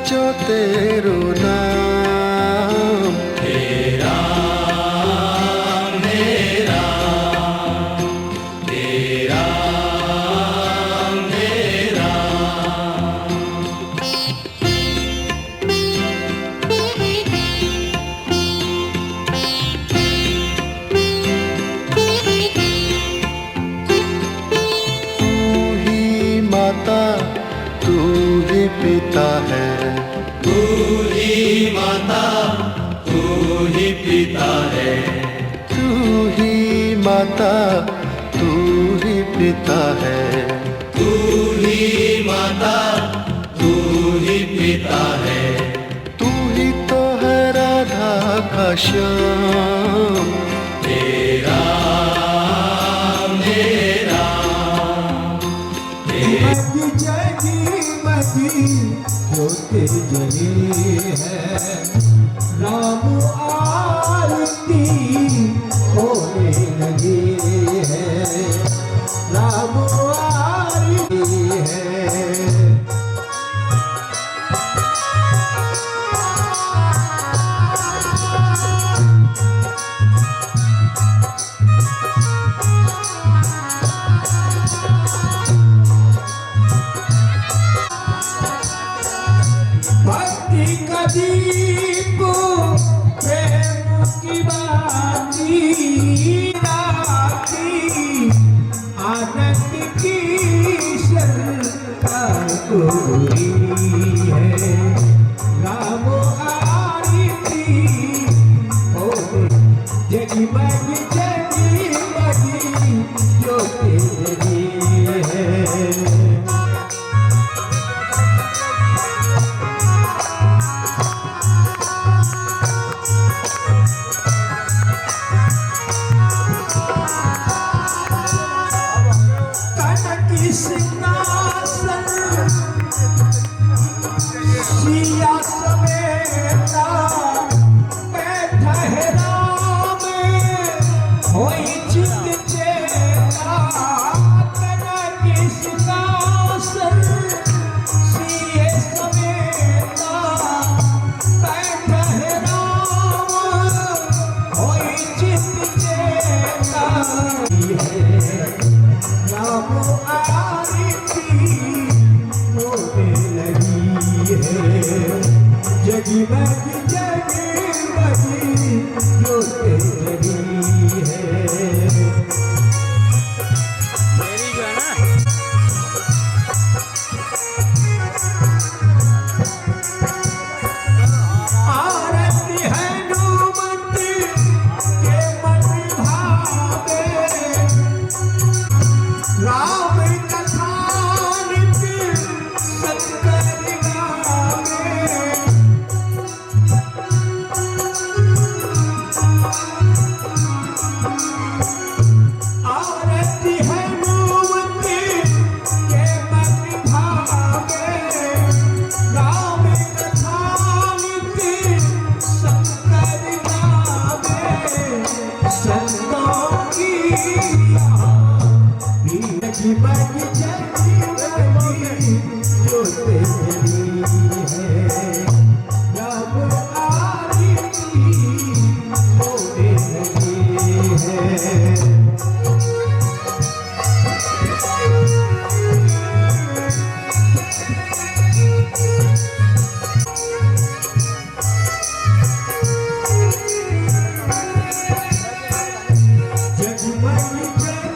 जो तेरो नाम। हे राम हे राम हे राम हे राम। तू ही माता तू ही पिता है, तू ही माता तू ही पिता है, तू ही माता तू ही पिता है, तू ही माता तू ही पिता है। तू ही तो है राधा का श्याम। हे राम हे राम हे मति जगी मति होते जगी है, राम आरती होने लगी है, राम आरती है। भक्ति का दीप प्रेम की बाती राखी, आनंद की सरकार पूरी है, राम आरती हो जगमगी जगमगी ज्योति जगी है। सिंहासन सिया समेता बैठा है राम, होई चित चेता। कनक सिंहासन सिया समेता बैठा है राम, होई चित चेता। राम आरती होने लगी है, जगमगी जगमगी ज्योति जगी है। आरती है हनुमत के मन भावे, राम कथा नित्य शंकर गावे। आरती है हनुमत के मन भावे, राम कथा नित्य शंकर गावे। संतों की जगमगी जगमगी ज्योति जगी है, राम आरती होने लगी है। जगमगी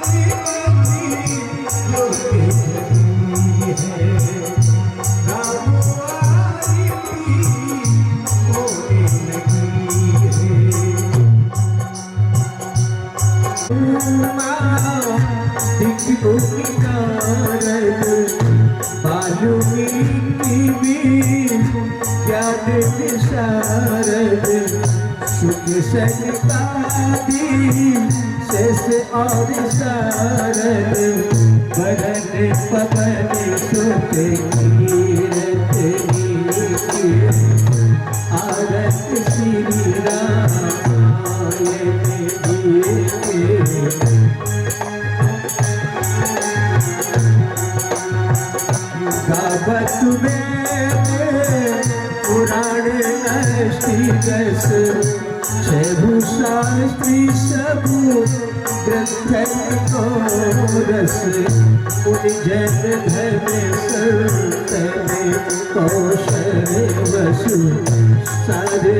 जगमगी ज्योति जगी है, राम आरती होने लगी है। दिखो किनारद वाल्मीकि वीर ज्ञान विशारद, सुख सनकादि शेष और शारद, वरन पवन सुत कीरत नीति, आरत श्री रामायण जी। गावत में ग्रंथन को रस मुनि जन धन संतन कौशल वसु सारे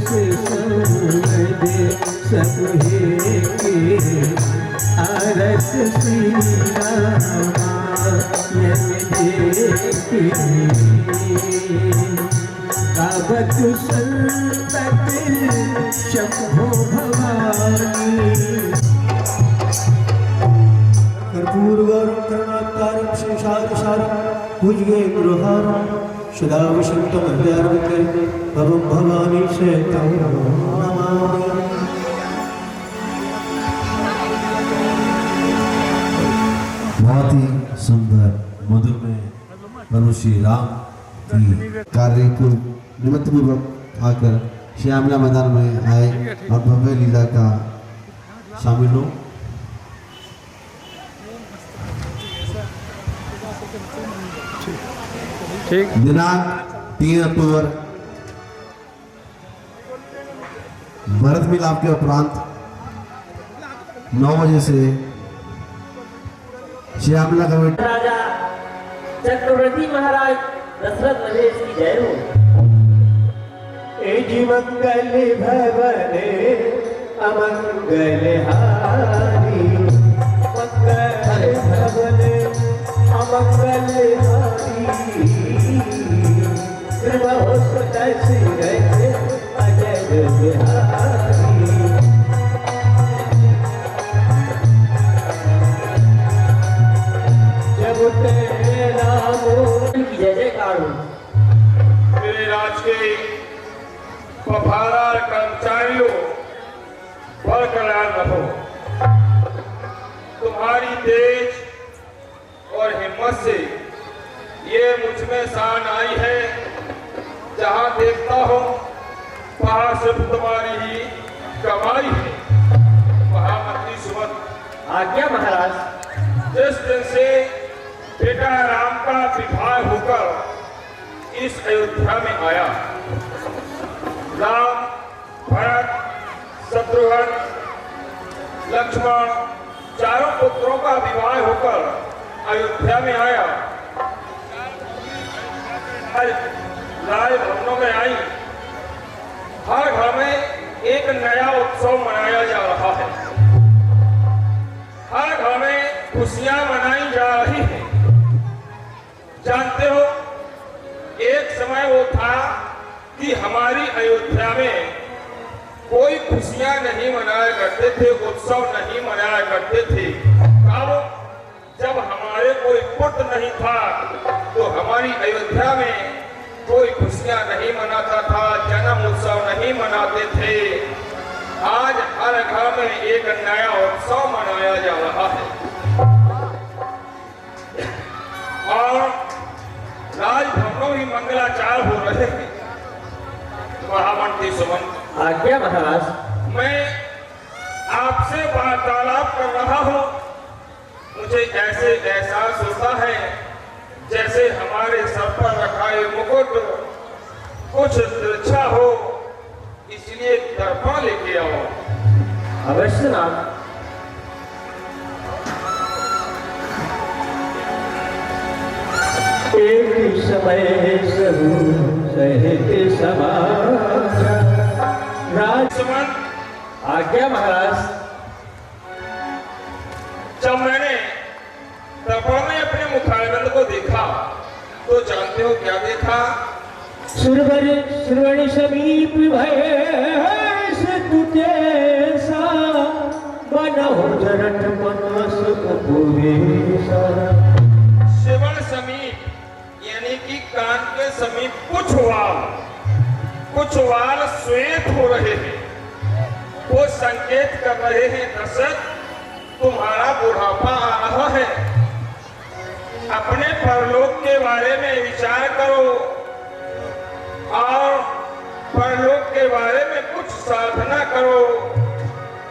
से समदे सब के आरत श्री रामायण देखी गावत संतत शंभो भवानी कर्पूरगौरं करुणावतारं संसारसारं भुजगेन्द्रहारं सदा वसन्तं हृदयारविन्दे भवं भवानी सहितं नमामि। बहुत ही सुंदर मधुर में प्रभु श्री राम की कार्य को निमित्त पूर्वक आकर श्यामला मैदान में आए और भव्य लीला का शामिल हो। दिनांक 3 अक्टूबर भरत मिलाप के उपरांत 9 बजे से श्यामला कमेटी राजा चक्रवर्ती महाराज दशरथ नरेश की जय हो। एजी मंगल भवने अमंगल हारी मंगल भवने अमंगल हारी कृपा हो सदा श्री अजय बिहारी जब तेरा की जय जयकार हो। मेरे राज के वफादार कर्मचारियों पर कल्याण रहो। तुम्हारी तेज और हिम्मत से ये मुझ में शान आई है। जहां देखता हूं वहां सिर्फ तुम्हारी ही कमाई है। महामंत्री सुमन, आज्ञा महाराज। जिस दिन से बेटा राम का विवाह होकर इस अयोध्या में आया, राम, भरत, शत्रुघ्न, लक्ष्मण चारों पुत्रों का विवाह होकर अयोध्या में आया। राय भवनों में आई, हर घर में एक नया उत्सव मनाया जा रहा है। हर घर में खुशियां मनाई जा रही हैं। जानते हो, एक समय वो था कि हमारी अयोध्या में कोई खुशियां नहीं मनाया करते थे, उत्सव नहीं मनाया करते थे। अब जब हमारे कोई पुत्र नहीं था तो हमारी अयोध्या में कोई खुशियां नहीं मनाता था, जन्म उत्सव नहीं मनाते थे। आज हर घर में एक नया उत्सव मनाया जा रहा है और राजभवनों ही मंगलाचार हो रहे हैं। महामंत्री सुमन, आज्ञा महाराज। मैं आपसे वार्तालाप कर रहा हूं। मुझे ऐसे एहसास होता है जैसे हमारे सर पर रखा ये मुकुट कुछ तिरछा हो, इसलिए दर्पण लेके आओ। अवश्य नाथ। एक समय सबू सहित समाचार राज सुमन, आज्ञा महाराज। जब मैंने दर्पण में अपने मुखारविंद को देखा तो जानते हो क्या देखा? सुरवर श्रवण समीप भय तुझे सा बनो जरठ मनस कपूरेसा। श्रवण समीप यानी कि कान के समीप कुछ वाल श्वेत हो रहे हैं। वो संकेत कर रहे हैं दशरथ, तुम्हारा बुढ़ापा आ रहा है। अपने परलोक के बारे में विचार करो और परलोक के बारे में कुछ साधना करो।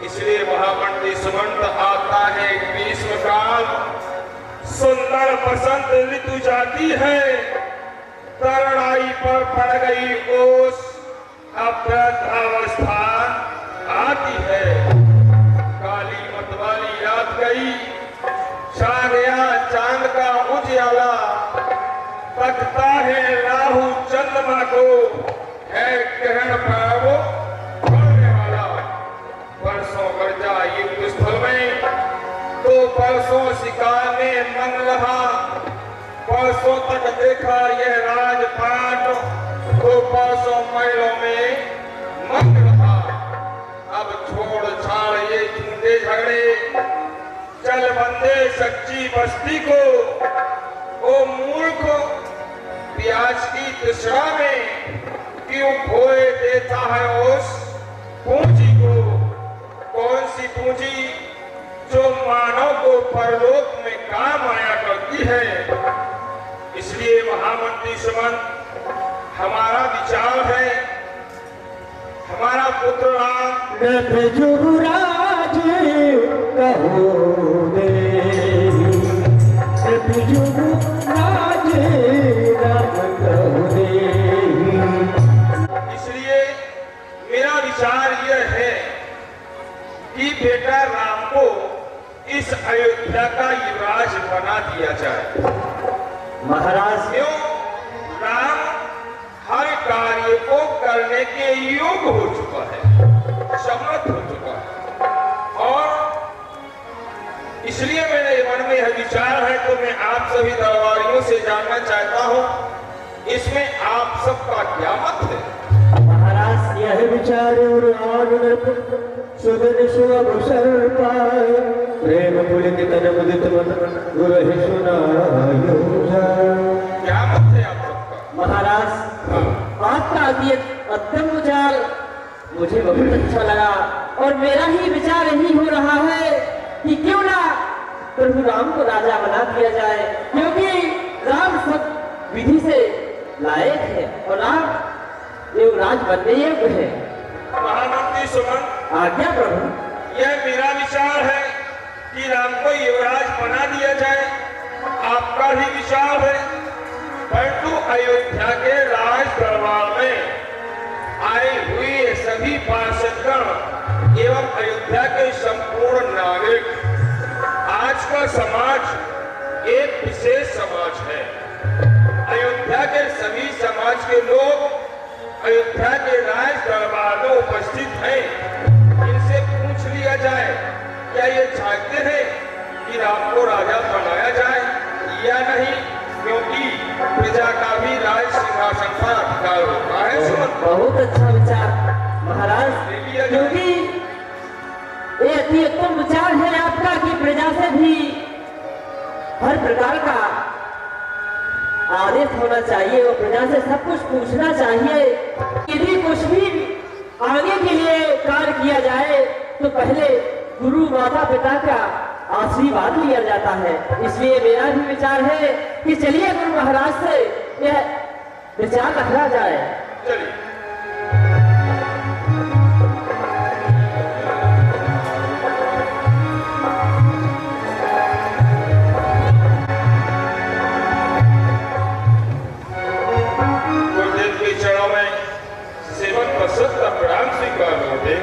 इसलिए महामंत्री सुमंत आता है ग्रीष्मकाल, सुंदर बसंत ऋतु जाती है, तरणाई पर पड़ गई ओस, अब वृद्धावस्था आती है। तो है ग्रहण पर्व पड़ने वाला। परसों गर्जा युद्ध स्थल में, तो परसों शिकार में मन रहा। परसों तक देखा यह राजपाट, तो परसों महलों में मन रहा। अब छोड़ छाड़ ये झूठे झगड़े, चल बंदे सच्ची बस्ती को। ओ मूर्ख, प्याज की तृष्णा में क्यों खोए देता है उस पूंजी को। कौन सी पूंजी जो मानव को परलोक में काम आया करती है। इसलिए महामंत्री सुमंत, हमारा विचार है, हमारा पुत्र राम युवराज कहो दे, युवराज राम कहो दे। इसलिए मेरा विचार यह है कि बेटा राम को इस अयोध्या का युवराज बना दिया जाए। महाराज क्यों? राम हर कार्य को करने के योग्य हो चुका है, समर्थ हो चुका है। और इसलिए मेरे मन में यह विचार है, तो मैं आप सभी दरबारियों से जानना चाहता हूं, इसमें आप सबका क्या मत है? महाराज यह विचार और आनंद सुगन सुअवसर पाए, प्रेम पुलित तन मुदित मन गुरहि सुनायो जाए। क्या मत है आप सबका? महाराज, आपका ये अत्यंत विचार मुझे बहुत अच्छा लगा, और मेरा ही विचार यही हो रहा है कि क्यों ना प्रभु राम को राजा बना दिया जाए, क्योंकि राम सब विधि से लायक है और राम युवराज बनने योग्य है। महामंत्री सुमन, आज्ञा प्रभु। यह मेरा विचार है कि राम को युवराज बना दिया जाए, आपका भी विचार है। परंतु अयोध्या के राज दरबार में आए हुए सभी पार्षदगण एवं अयोध्या के संपूर्ण नागरिक, आज का समाज एक विशेष समाज है। अयोध्या के सभी समाज के लोग अयोध्या के राज दरबार में उपस्थित हैं। इनसे पूछ लिया जाए, क्या ये चाहते हैं कि राम को राजा बनाया जाए या नहीं, क्योंकि प्रजा का भी राज सिंहासन पर अधिकार होता है। सुमन, बहुत अच्छा विचार महाराज, क्योंकि ये अति उत्तम विचार है आपका कि प्रजा से भी हर प्रकार का आदेश होना चाहिए और प्रजा से सब कुछ पूछना चाहिए। यदि कुछ भी आगे के लिए कार्य किया जाए तो पहले गुरु माता पिता का आशीर्वाद लिया जाता है। इसलिए मेरा भी विचार है कि चलिए गुरु महाराज से यह विचार रखा जाए। चलिए। गुरुदेव के चरणों में सेवन प्रसन्न का प्रणाम स्वीकार गुरुदेव।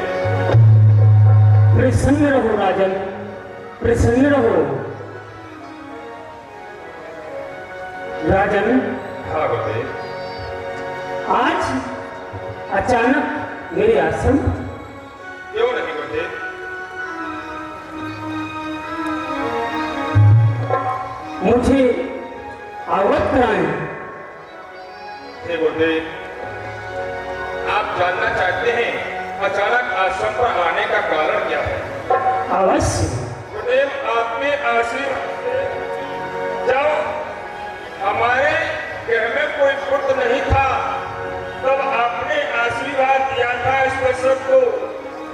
प्रसन्न रहो राजन, प्रसन्न रहो। राजन, हाँ गुरुदेव। आज अचानक मेरे आश्रम क्यों नहीं गुरुदेव? मुझे अवगत कराएं। हे गुरुदेव, आप जानना चाहते हैं अचानक आश्रम पर आने का कारण क्या है? अवश्य। गुरुदेव, आपके आशीर्वाद से जब हमारे घर में कोई पुत्र नहीं था, तब आपने आशीर्वाद दिया था इस दशरथ को,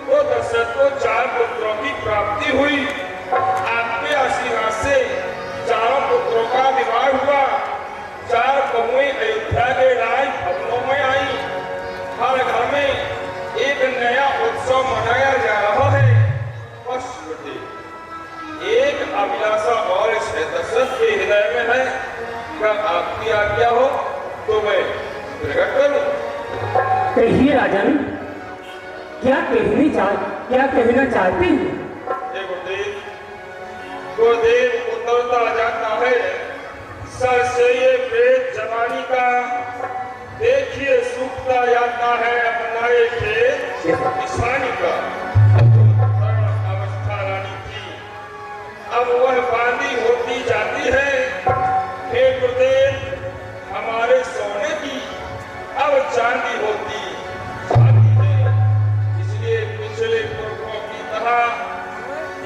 तो दशरथ को 4 पुत्रों की प्राप्ति हुई। आपके आशीर्वाद से 4 पुत्रों का विवाह हुआ। 4 बहुएं अयोध्या के राज भवनों में आई। हर घर में एक नया उत्सव मनाया जा रहा है। बस एक अभिलाषा और इस दशरथ के हृदय में है, अगर आपकी आज्ञा हो तो मैं प्रकट करूं। कहिए राजन, क्या कहना चाहते हैं? हे गुरुदेव, गुरुदेव उतरता जाता है सर से ये वेद जवानी का, देखिए सूखता जाता है अपनाए खेत किसानी का। जो धर्म अवस्था रानी थी अब वह बांदी होती जाती है। हे गुरुदेव, हमारे सोने की अब चांदी होती जाती है। इसलिए पिछले पुरखों की तरह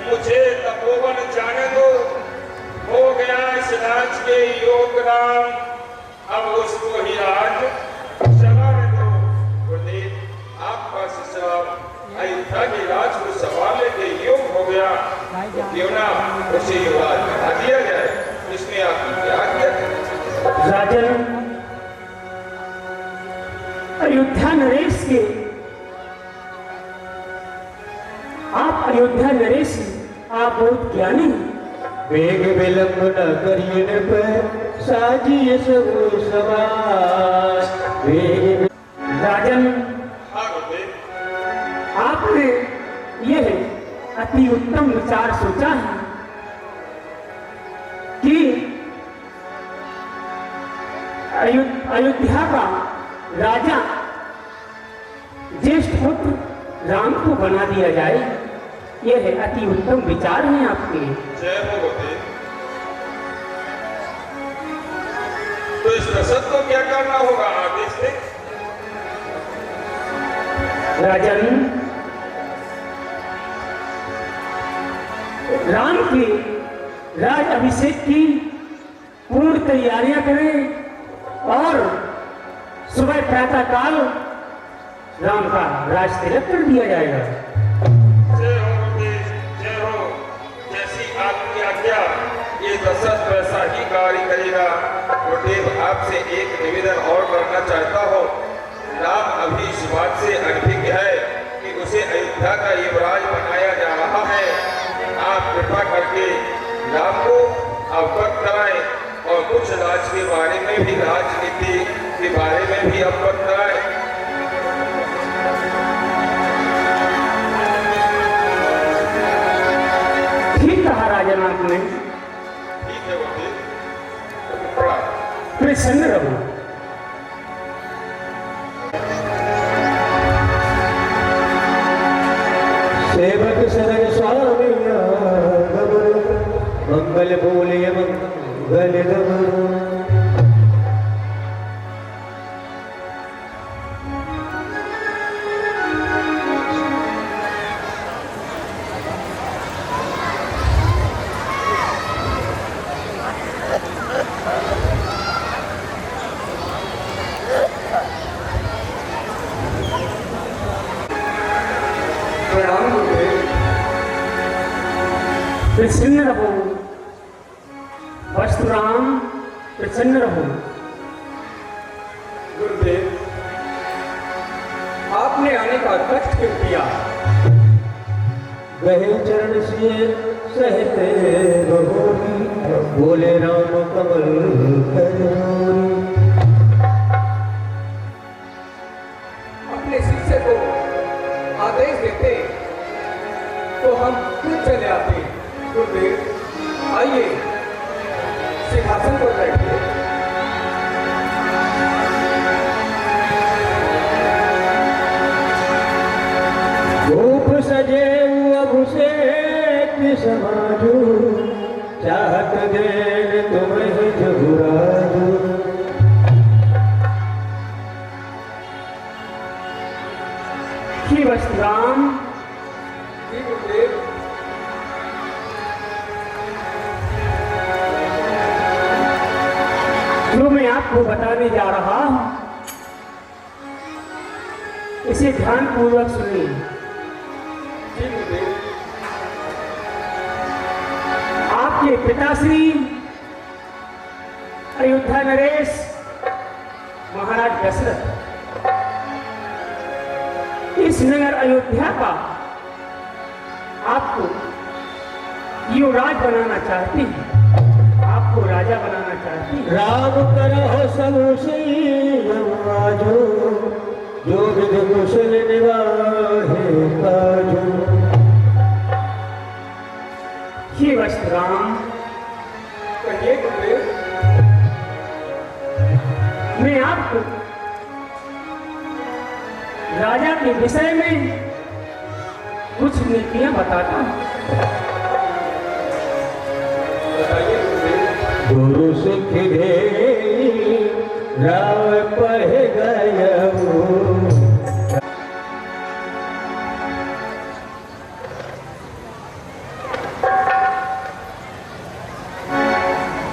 मुझे तपोवन जाने दो। हो गया इस राज के योगदान, अब उसको ही राज चलाने दो। गुरुदेव, आपका शिष्य अयोध्या के राज को संभालने के योग हो गया, तो क्यों ना उसे युवराज बना दिया जाए। इसमें आपकी क्या आज्ञा? राजन, अयोध्या नरेश के आप अयोध्या नरेश, आप बहुत ज्ञानी। वेग विलंब न करिए नृप, साजिए सब समाज। वेग राजन, हाँ गुरुदेव, आपने यह अति उत्तम विचार सोचा है कि अयोध्या का राजा ज्येष्ठ पुत्र राम को बना दिया जाए। यह अति उत्तम विचार है आपके। जय हो गुरुदेव। तो इस दशरथ को क्या करना होगा आदेश से? राजन, राम के राज अभिषेक की पूर्ण तैयारियां करें और सुबह प्रातः काल राम का राज तिलक कर दिया जाएगा। जय हो गुरुदेव, जय हो। जैसी आपकी आज्ञा, ये दशरथ वैसा ही कार्य करेगा। गुरुदेव, आपसे एक निवेदन और करना चाहता हूँ। राम अभी इस बात से अनभिज्ञ है कि उसे अयोध्या का युवराज बनाया जा रहा है। आप कृपा करके राम को अवगत कराएं और कुछ राज के बारे में भी, राजनीति के बारे में भी अवगत कराएं। ठीक कहा राजन आपने। ठीक है गुरुदेव, बड़ा प्रसन्न रहो। सेवक सरल स्वामी गमन, मंगल बोले मंगल गमन। प्रणाम गुरुदेव। प्रसन्न रहो परशुराम, प्रसन्न रहो। गुरुदेव, आपने आने का कष्ट क्यों किया? गहे चरण से सहते रहोगी, बोले राम कमल करोगी। अपने शिष्य को आदेश देते तो हम खुद चले आते। गुरुदेव, आइए सिंहासन पर बैठिए। धूप सजे अभिषेक समाजो, चाहत देन तुम्हें जगुराजो। कि वस्त्राम, जी गुरुदेव। जो मैं आपको बताने जा रहा हूं इसे ध्यान पूर्वक सुनिए। जी गुरुदेव। आपके पिताश्री अयोध्या नरेश महाराज दशरथ इस नगर अयोध्या का आपको युवराज बनाना चाहते हैं, आपको राजा बनाना चाहते हैं। राम करह सब जो, जो विध कुशल निवाहे काजो। हे वस्त्राम, कहिए गुरुदेव। मैं आपको राजा के विषय में कुछ नीतियां बताता हूं। बताइए गुरुदेव। गुरु सिख रे राव पह गयो।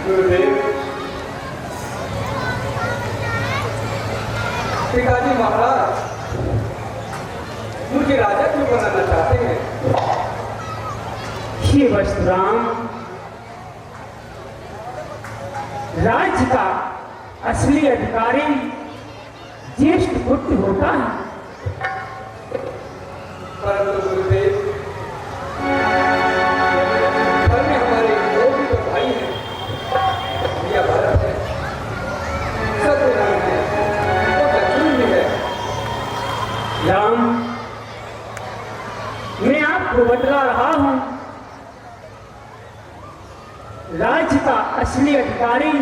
गुरुदेव, पिताजी महाराज मुझे राजा क्यों बनाना चाहते हैं? हे वस्तुराम, राज्य का असली अधिकारी ज्येष्ठ पुत्र होता है। परंतु गुरुदेव, घर में हमारे दो भी तो भाई हैं, भैया भरत है, शत्रुघ्न है और लक्ष्मण भी है। राम, मैं आपको बतला रहा हूं, राज्य का असली अधिकारी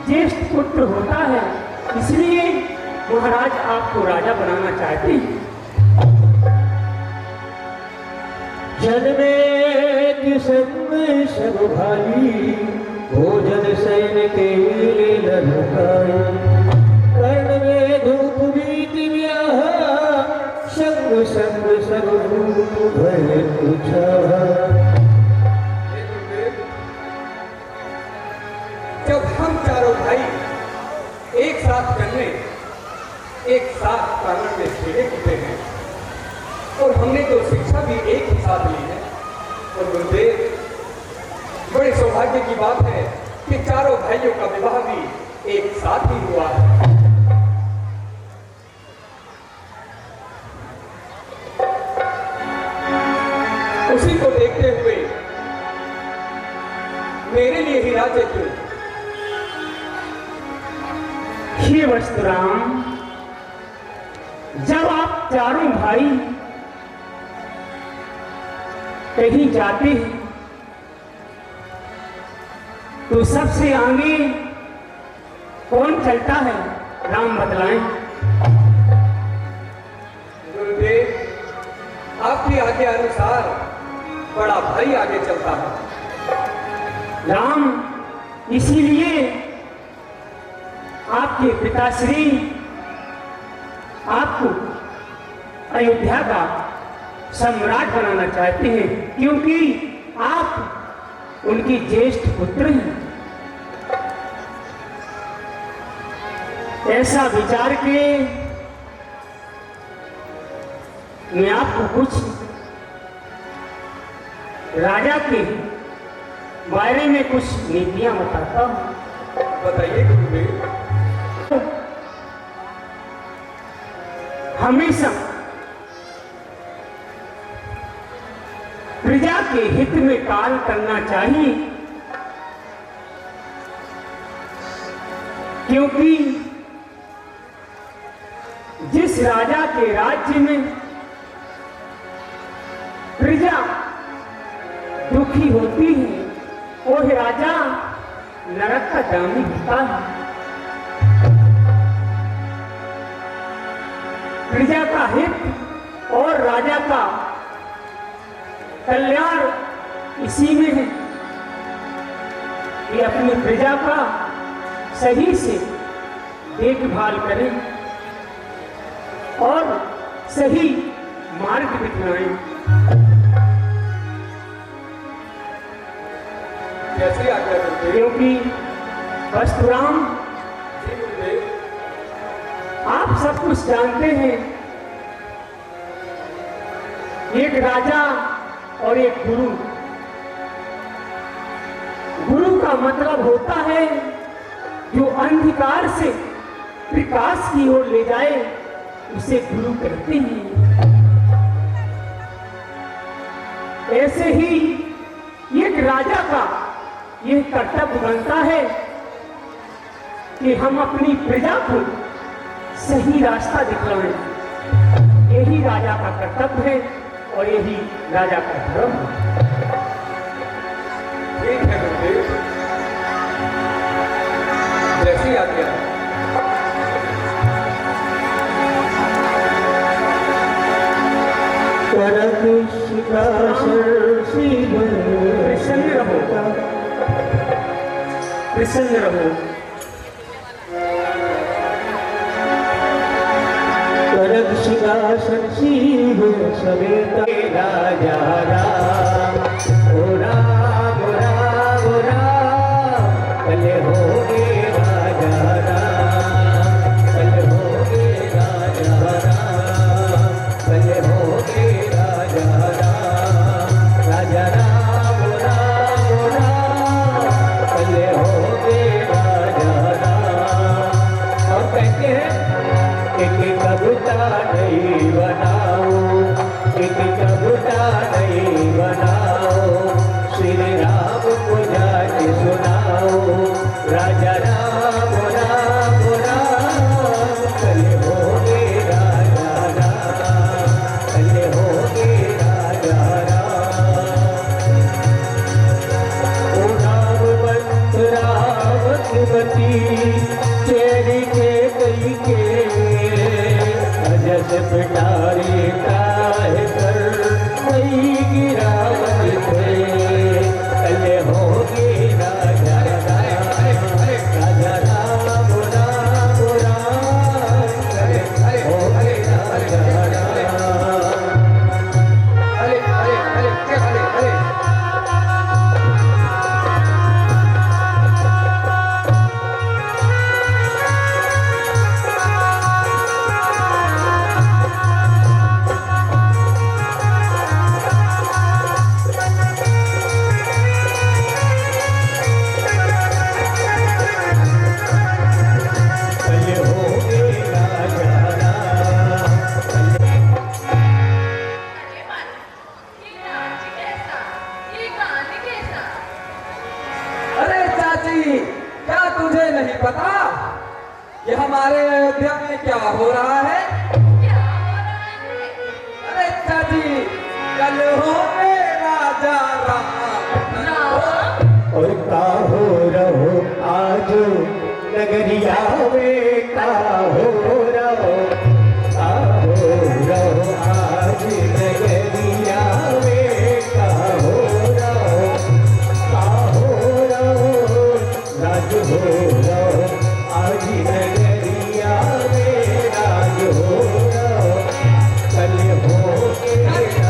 ज्येष्ठ पुत्र होता है, इसलिए महाराज आपको राजा बनाना चाहते हैं। जन्मे संग सब भाई, भोजन सैन के ललकाई। कर्ण में धूप बीति ब्याह, संग संग सब रूप भय तुझा। हे गुरुदेव, जब हम चारों भाई एक साथ जन्मे, एक साथ प्रांगण में खेले कूदे हैं और हमने तो शिक्षा भी एक ही साथ ली है। और गुरुदेव, बड़े सौभाग्य की बात है कि चारों भाइयों का विवाह भी एक साथ ही हुआ है। उसी को देखते हुए मेरे लिए ही राज्य क्यों? हे वस्तुराम, जब आप चारों भाई कहीं जाते हैं तो सबसे आगे कौन चलता है? राम बतलाएं। गुरुदेव, आपकी आज्ञा अनुसार बड़ा भाई आगे चलता है। राम, इसीलिए आपके पिताश्री आपको अयोध्या का सम्राट बनाना चाहते हैं, क्योंकि आप उनके ज्येष्ठ पुत्र हैं। ऐसा विचार के मैं आपको कुछ राजा के बारे में कुछ नीतियां बताता हूं। बताइए गुरुदेव। हमेशा प्रजा के हित में कार्य करना चाहिए, क्योंकि जिस राजा के राज्य में प्रजा दुखी होती है, वह राजा नरक का दामी होता है। प्रजा का हित और राजा का कल्याण इसी में है कि अपनी प्रजा का सही से देखभाल करें और सही मार्ग दिखलाएं। कैसे आज्ञा गुरुदेव? क्योंकि वस्तुराम, जी गुरुदेव। आप सब कुछ जानते हैं, एक राजा और एक गुरु। गुरु का मतलब होता है जो अंधकार से प्रकाश की ओर ले जाए, उसे गुरु कहते हैं। ऐसे ही एक राजा का यह कर्तव्य बनता है कि हम अपनी प्रजा को सही रास्ता दिखलाएं। यही राजा का कर्तव्य है और यही राजा का धर्म है। ठीक है गुरुदेव, जैसी आज्ञा। प्रसन्न रहो। कनक सिंहासन सिंह समेत राजा राम, ओ राम राम राम, कल होगे राजा राम, कल होगे राजा राम, कल होगे राजा राम, राजा राम राम राम, कल होगे राजा राम। और कहते हैं एक कविता नहीं बनाओ, एक कविता नहीं बनाओ, श्री राम को जाके सुनाओ, राजा राम राम राम, कल होगे राजा राम, कल होगे राजा राम। ओ राम बंधु राम सुमति, चेरी के कई के जस पिटारे काहे कर वही गिरावत थे, कल होगे राजा राम, राजा राम राम राम, कल होगे राजा राम। अरे अरे अरे क्या अरे अरे अरे चाची, क्या तुझे नहीं पता कि हमारे अयोध्या में क्या हो रहा है? अरे चाची, कल होगे राजा राम, और काहो रहो आज नगरिया में, काहो रहो, काहो रहो आज नगरिया में, काहो रहो, काहो रहो, राज हो रहो आज नगरिया में, राज हो रहो, कल होगे राजा।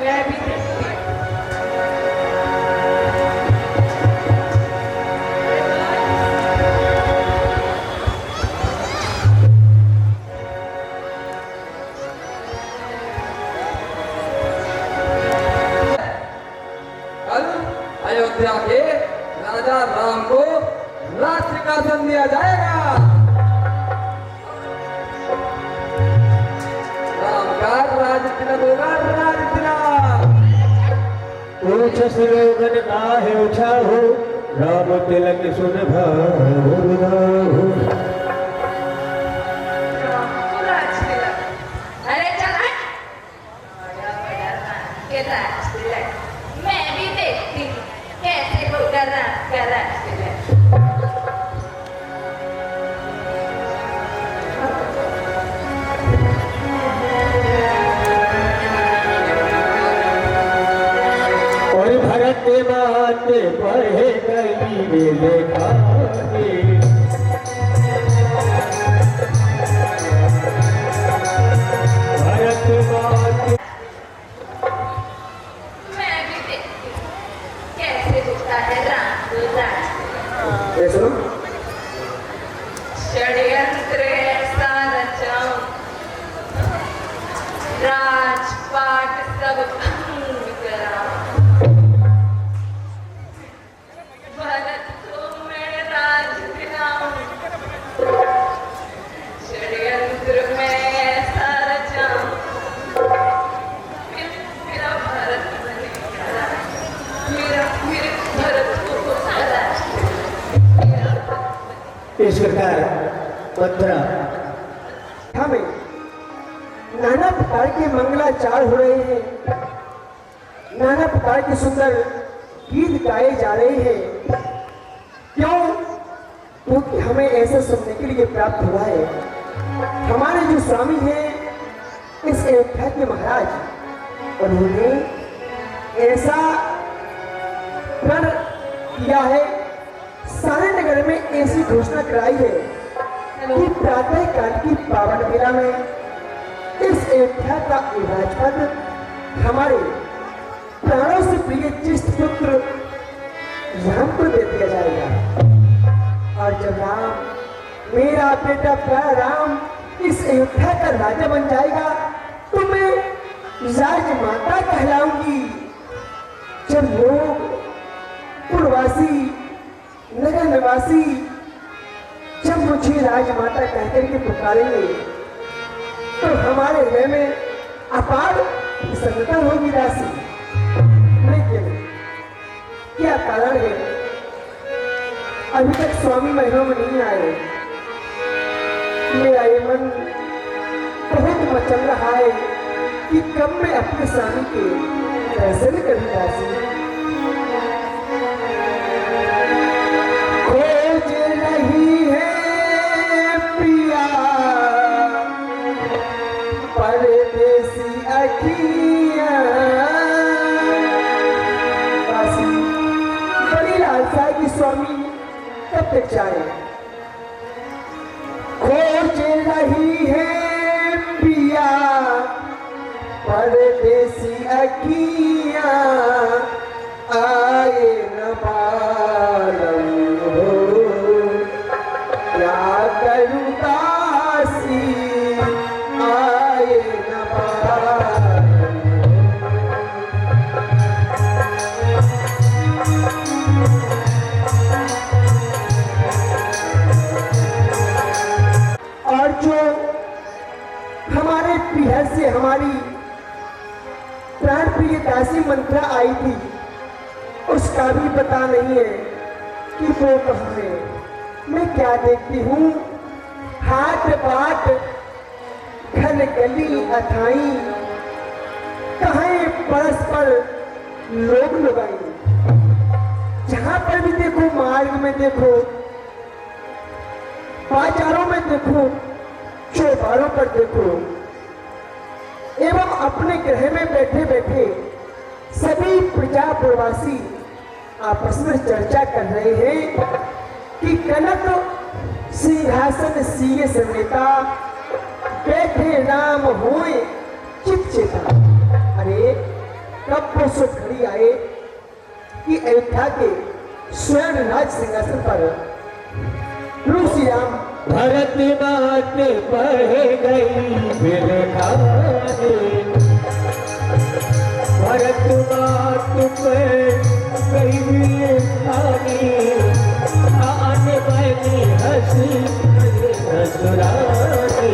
मैं भी देखती हूँ। कल अयोध्या के राजा राम को राज सिंहासन दिया जाएगा। राम का राज तिलक होगा, राज तिलक। ऊंच स्लोगन काहे उछाहो, राम तिलक सुन भाहो। अरे चल हट। बड़ा बड़ा राम के राज तिलक, मैं भी देखती हूँ कैसे होगा राम का राज तिलक। और भरत बात पढ़े गई लेखानी, भरत बात मैं भी देखती हूँ कैसे होता है राम को राज तिलक। सुनो, षड्यंत्र ऐसा रचाऊं, राजपाट सब भंग कराऊं, भरत को मैं राज दिलाऊं, षड्यंत्र में ऐसा रचाऊं, मेरा भरत बनेगा राज, मेरे भरत को राज, मेरा भरत इस प्रकार मंत्रा हमें नाना प्रकार के मंगलाचार हो रहे हैं, नाना प्रकार के सुंदर गीत गाए जा रहे हैं। क्यों? क्योंकि हमें ऐसा सुनने के लिए प्राप्त हुआ है, हमारे जो स्वामी हैं इस अयोध्या के महाराज, उन्होंने ऐसा प्रण किया है, सारे नगर में ऐसी घोषणा कराई है कि प्रातः काल की पावन बेला में इस अयोध्या का राजपद हमारे प्राणों से प्रिय ज्येष्ठ पुत्र राम को दे दिया जाएगा। और जब राम, मेरा बेटा प्यारा राम इस अयोध्या का राजा बन जाएगा तो मैं राजमाता कहलाऊंगी। जब लोग पुरवासी, नगर निवासी जब मुझे राजमाता कहकर के पुकारेंगे तो हमारे हृदय में अपार प्रसन्नता होगी राशि। लेकिन क्या कारण है, अभी तक स्वामी महलों में नहीं आए। मेरा ये मन बहुत मचल रहा है कि कब मैं अपने स्वामी के दर्शन करूं राशि। खोज रही है पिया परदेसी अखियां, बड़ी लालसा है कि स्वामी कब तक जाए। खोज रही है पिया परदेसी अखियां, आए न पालम हो क्या करूं दासी, आए न पालम। और जो हमारे पीहर से हमारी प्राण प्रिय दासी मंत्रा आई थी उसका भी पता नहीं है कि वो कहाँ है। मैं क्या देखती हूँ, हाट बाट घन गली अथाई, कहीं परस्पर लोग लगाई, जहां पर भी देखो, मार्ग में देखो, बाजारों में देखो, चौबारों पर देखो, एवं अपने ग्रह में बैठे बैठे सभी प्रजा प्रवासी आपस में चर्चा कर रहे हैं कि कनक सिंहासन सीए समेता बैठे राम होए चित चेता। अरे कब वो सुख घड़ी आए कि अयोध्या के स्वर्ण राज सिंहासन पर श्री राम भरत बात पढ़ गई फिर खाने, भरत बात पढ़ गई खाने, आने वाली हंसी हंसुरानी,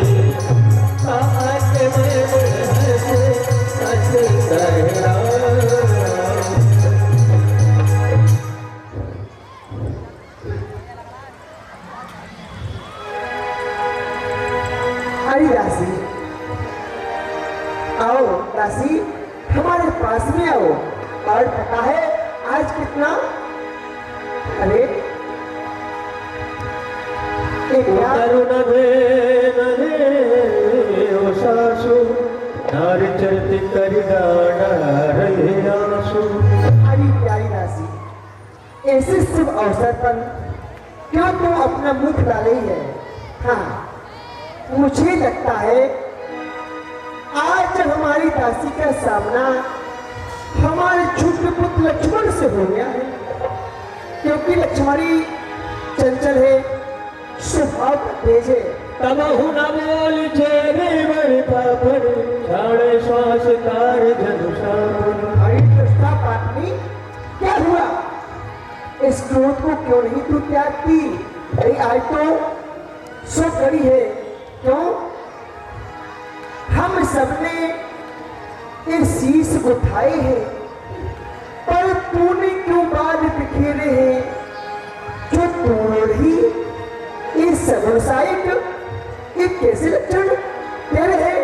आने वाली हंसी हंसुरानी। अरे राशि, आओ राशि, हमारे पास में आओ। और पता है आज कितना, अरे करुण भेद ओ सासु, नारी चरित करि रहे आंसू। अरे प्यारी राशि, ऐसे शुभ अवसर पर क्यों तुम अपना मुख डाले है। हाँ, मुझे लगता है आज हमारी दासी का सामना हमारे छोटे पुत्र लक्ष्मण से हो गया है, क्योंकि लक्ष्मणी चंचल है, स्वभाव तेज है। तब न बोल चेरे बड़े पापड़, छाड़े श्वास कार धनुषापुर। अरे कृष्णा पाटनी, क्या हुआ? इस क्रोध को क्यों नहीं तू त्यागती? अरे आज तो सो कड़ी है। क्यों? हम सबने ये शीश उठाए हैं, पर तूने क्यों बाल बिखेरे हैं? जो तोड़ ही ये सगुसाइट, ये कैसे लक्षण तेरे हैं?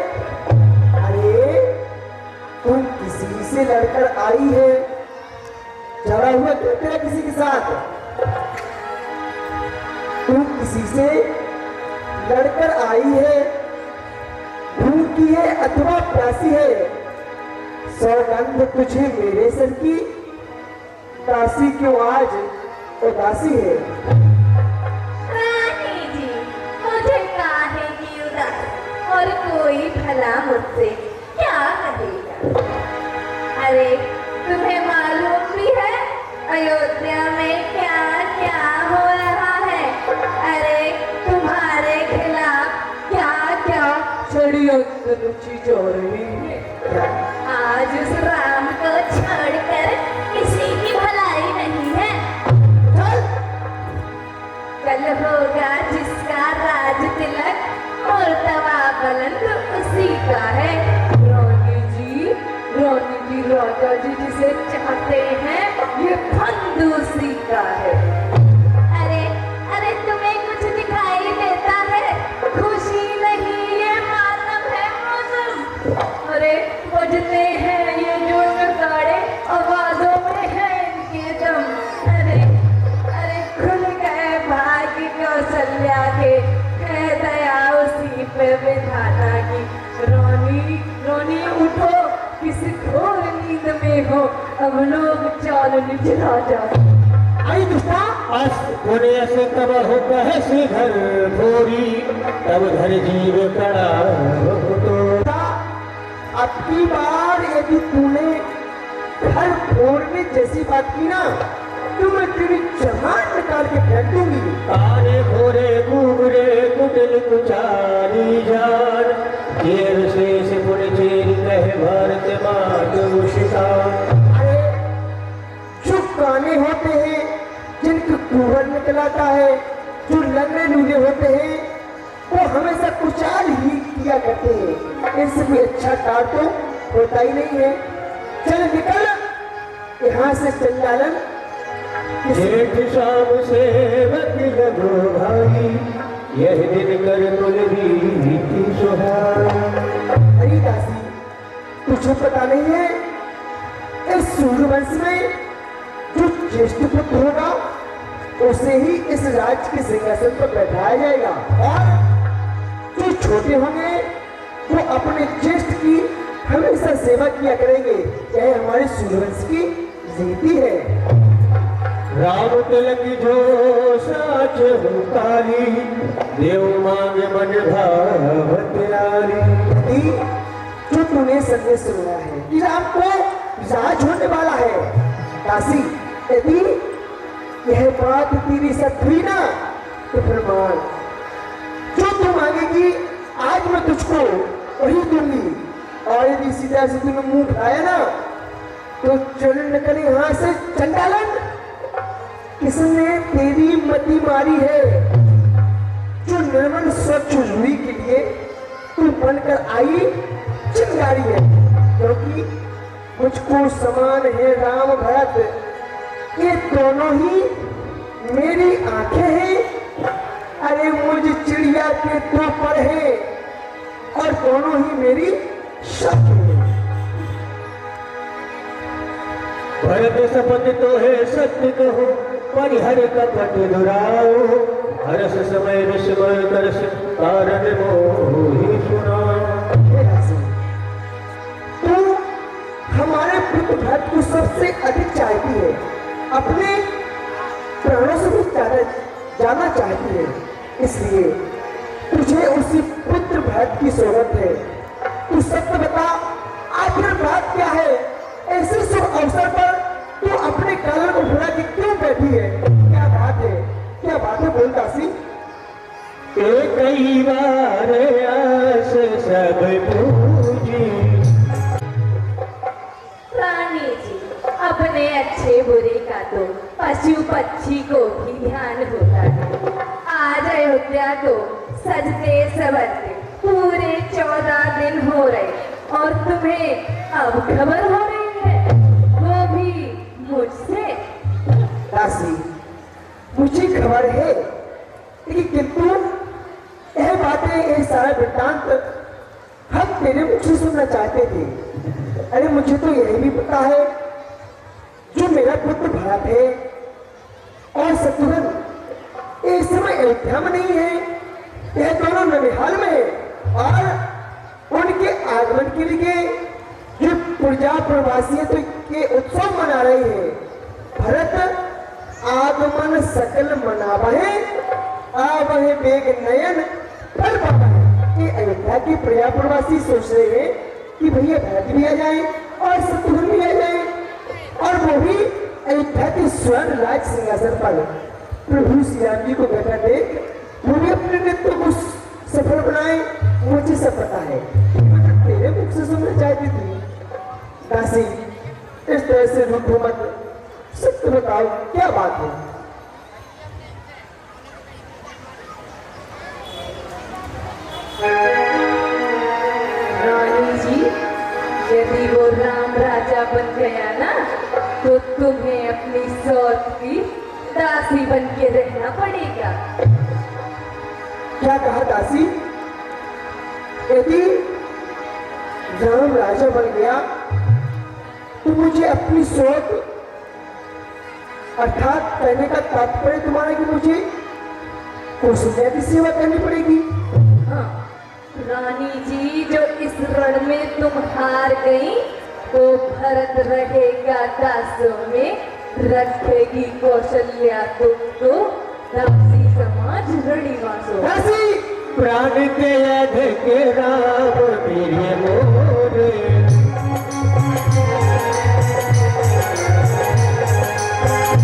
अरे तुम किसी से लड़कर आई है, झगड़ा हुआ क्यों तेरा किसी के साथ? तू किसी से लड़कर आई है, भूखी है अथवा प्यासी है, सौगंध तुझे मेरे सर की, दासी क्यों आज उदासी है। रानी जी, मुझे काहे की उदास, और कोई भला मुझसे क्या कहेगा। अरे तुम्हें मालूम भी है अयोध्या में क्या क्या हो रहा है। अरे तुम्हारे खिलाफ क्या क्या षड्यंत्र रुचि जो रही है। आज उस राम को छोड़कर किसी की भलाई नहीं है। कल होगा जिसका राज तिलक, मुर्तबा बुलंद उसी का है। रानी जी राजा जी जिसे चाहते हैं ये फंद उसी का है। अरे अरे तुम्हें कुछ दिखाई देता है, खुशी नहीं ये मातम है मौसम। अरे बजते हैं ये जो नगाड़े, आवाजों में है इनके दम। अरे अरे खुल गए भाग्य कौशल्या के, है दया उसी पे विधाता की। रानी रानी उठो, किसी घोर नींद में हो, अब लोग चाल निज राजा। आई दुष्टा अस होने से तब हो कहे से घर भोरी, तब घर जीव कड़ा हो तो। अब की बार यदि तूने घर फोड़ने जैसी बात की ना, तो मैं तेरी जबान निकाल के फेंक दूंगी। काने भोरे कुबरे कुटिल कुचारी जान, घेर से पुण्य चेर कहे भारत मात उषिता। अरे जो काने होते हैं जिनके कुहर निकलाता है, जो लंगड़े लूले होते हैं वो हमेशा कुचाल ही किया करते हैं। इससे भी अच्छा टार तो होता ही नहीं है। चल निकल यहाँ से चंडालन। जेठ शाम से बति लगो भाई, यह दिन कर कुल रीति सुहाई। अरे दासी तुझे पता नहीं है, इस सूर्यवंश में जो ज्येष्ठ पुत्र होगा उसे ही इस राज्य के सिंहासन पर बैठाया जाएगा, और जो छोटे होंगे वो अपने ज्येष्ठ की हमेशा सेवा किया करेंगे। यह हमारे सूर्यवंश की रीति है। राम तिलक जो साच हुकारी, देव मांग मन भावत लारी। जो तूने संदेश सुना है कि राम को राज होने वाला है, दासी यदि यह बात तेरी सत्य हुई ना तो फिर मान, जो तू मांगेगी आज मैं तुझको वही दूंगी। और यदि सीधा से तूने मुंह उठाया ना तो चल निकले यहाँ से चंडालन। किसने तेरी मति मारी है? जो निर्मल स्वच्छ रूही के लिए तू बनकर आई चिंगारी है, क्योंकि मुझको समान है राम भरत, ये दोनों ही मेरी आंखें हैं। अरे मुझ चिड़िया के दो पर है और दोनों ही मेरी शक्ति है। भरत शपथ तो है सत्य कहो, परिहर कपट दुराओ। हरस समय विस्मय करस, कारण मोहि सुनाओ। तू हमारे पुत्र भरत को सबसे अधिक चाहती है, अपने प्राणों से भी जाना चाहती है, इसलिए तुझे उसी पुत्र भरत की जरूरत है। तू सत्य बता, आखिर बात क्या है? ऐसे शुभ अवसर पर तू अपने कालर को फुला के क्यों बैठी है? क्या बात है, क्या बात है? बोल दासी। कई बार आस सब पूजी। रानी जी, अपने अच्छे बुरे का तो पशु पक्षी को भी ध्यान होता है। आज अयोध्या को सजते सवरते पूरे 14 दिन हो रहे और तुम्हें अब खबर हो रही है, वो भी मुझसे। दासी मुझे खबर है, लेकिन किंतु यह बातें, ये सारा वृत्तांत हम तेरे मुख से सुनना चाहते थे। अरे मुझे तो यही भी पता है, जो मेरा पुत्र भरत है और शत्रुघ्न इस समय अयोध्या में नहीं है, यह दोनों ननिहाल में है। और उनके आगमन के लिए ये प्रजा प्रवासी तो के उत्सव मना रहे हैं। भरत आगमन सकल मनावहे, आवहे बेग नयन फल पावहे। ये अयोध्या के प्रजा प्रवासी सोच रहे हैं कि भैया भरत भी आ जाए और शत्रुघ्न भी आ जाए, और वो भी अयोध्या के स्वर्ण राज सिंहासन पर प्रभु श्री राम जी को बैठा देख वो भी अपने नृत्य को सफल बनाए। मुझे सब पता है, मैं तेरे मुख से सुनना चाहती थी। दासी, इस तरह से रूठो मत, सत्य बताओ क्या बात है। रानी जी, यदि वो राम राजा बन गया ना, तो तुम्हें अपनी सौत की दासी बन के रहना पड़ेगा। क्या कहा दासी? यदि राम राजा बन गया तो मुझे अपनी सोच अर्थात कहने का तात्पर्य तुम्हारा कि मुझे कौशल्या की सेवा करनी पड़ेगी। हाँ, रानी जी, जो इस रण में तुम हार गई तो भरत रहेगा दासों में, रखेगी कौशल्या तुमको दासी समाज रणिवासों। दासी, प्राण के यध के राम